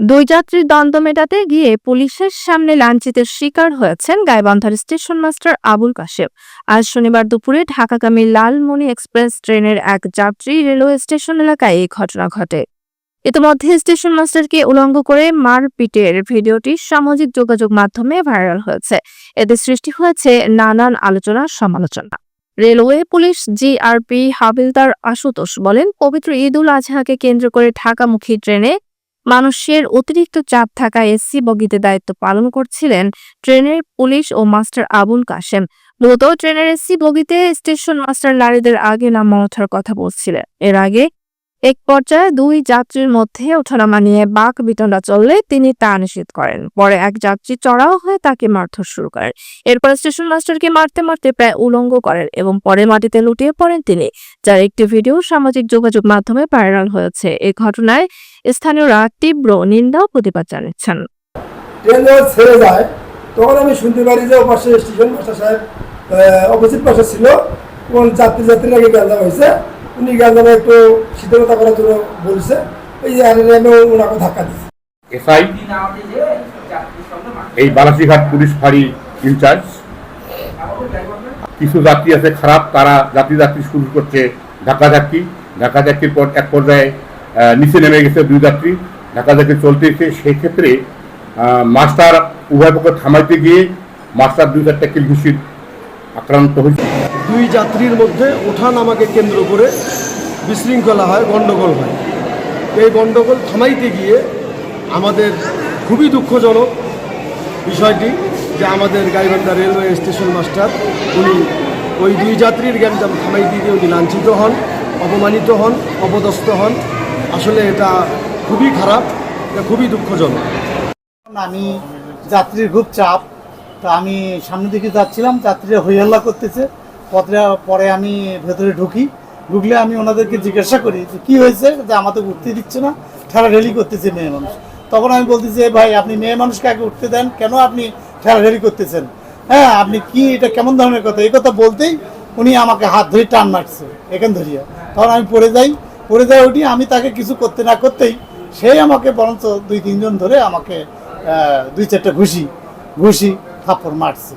দুই যাত্রীর দ্বন্দ্ব মেটাতে গিয়ে পুলিশের সামনে লাঞ্ছিতের শিকার হয়েছেন গাইবান্ধার স্টেশন মাস্টার আবুল কাশেম। আজ শনিবার দুপুরে ঢাকাগামী লালমনি এক্সপ্রেস ট্রেনের এক যাত্রী রেলওয়ে স্টেশন এলাকায় এই ঘটনা ঘটে। ইতিমধ্যে স্টেশন মাস্টারকে উলঙ্গ করে মারপিটের ভিডিওটি সামাজিক যোগাযোগ মাধ্যমে ভাইরাল হয়েছে। এতে সৃষ্টি হয়েছে নানান আলোচনা সমালোচনা। রেলওয়ে পুলিশ জিআরপি হাবিলদার আশুতোষ বলেন, পবিত্র ঈদ উল আজহাকে কেন্দ্র করে ঢাকামুখী ট্রেনে মানুষের অতিরিক্ত চাপ থাকা এসি বগিতে দায়িত্ব পালন করছিলেন ট্রেনের পুলিশ ও মাস্টার আবুল কাশেম। মূলত ট্রেনের এসি বগিতে স্টেশন মাস্টার নারীদের আগে নামা ওঠার কথা বলছিলেন। এর আগে এক পর্যায়ে দুই যাত্রীর মধ্যে ওঠানামা নিয়ে বাক বিতণ্ডা চললে তিনি তা নিষেধ করেন। পরে এক যাত্রী চড়াও হয়ে তাকে মারধর শুরু করেন। এরপর স্টেশন মাস্টারকে মারতে মারতে প্রায় উলঙ্গ করেন এবং পরে মাটিতে লুটিয়ে পড়েন তিনি, যার একটি ভিডিও সামাজিক যোগাযোগ মাধ্যমে ভাইরাল হয়েছে। এই ঘটনায় স্থানীয়রা তীব্র নিন্দা ও প্রতিবাদ জানিয়েছেন। ট্রেন যখন ছেড়ে যায় তখন আমি শুনতে পারি যে ওপাশে স্টেশন মাস্টার সাহেব অপোজিট পাশে ছিল এবং যাত্রীর আগে গ্যাঞ্জাম হয়েছে। উনি গ্যাঞ্জামে একটু শীতলতা করার জন্য বলছে, এই যে আমি ওনাকে ধাক্কা দিচ্ছি। এসআই এই বালাসীঘাট পুলিশ ফাঁড়ি ইনচার্জ। কিছু যাত্রী আছে খারাপ, তারা যাত্রী শুরু করছে ধাক্কাধাক্কির পর এক পর্যায়ে নিচে নেমে গেছে দুই যাত্রী, ধাক্কাধাক্কি চলতেছে। সেক্ষেত্রে মাস্টার উভয় পক্ষ থামাইতে গিয়ে মাস্টার 2-4টা কিল ঘুষির আক্রান্ত হয়েছে। দুই যাত্রীর মধ্যে ওঠানামাকে কেন্দ্র করে বিশৃঙ্খলা হয়, গণ্ডগোল হয়। এই গণ্ডগোল থামাইতে গিয়ে আমাদের খুবই দুঃখজনক বিষয়টি যে আমাদের গাইবান্ধা রেলওয়ে স্টেশন মাস্টার উনি ওই দুই যাত্রীর গ্যাঞ্জাম থামাইতে গিয়ে উনি লাঞ্ছিত হন, অপমানিত হন, অপদস্থ হন। আসলে এটা খুবই খারাপ, এটা খুবই দুঃখজনক। আমি যাত্রীর খুব চাপ, তো আমি সামনের দিকে যাচ্ছিলাম, যাত্রীরা হইহল্লা করতেছে। পরে আমি ভেতরে ঢুকলে আমি ওনাদেরকে জিজ্ঞাসা করি যে কী হয়েছে, যে আমাদের উঠতে দিচ্ছে না, ঠেলাঠেলি করতেছে মেয়ে মানুষ। তখন আমি বলতেছি, ভাই আপনি মেয়ে মানুষকে আগে উঠতে দেন, কেন আপনি ঠেলাঠেলি করতেছেন? হ্যাঁ, আপনি কি, এটা কেমন ধরনের কথা? এই কথা বলতেই উনি আমাকে হাত ধরে টান মারছে এখান ধরিয়া। তখন আমি পড়ে যাই উঠি। আমি তাকে কিছু করতে না করতেই সেই আমাকে বরঞ্চ 2-3 জন ধরে আমাকে 2-4টা ঘুষি থাপ্পড় মারছে।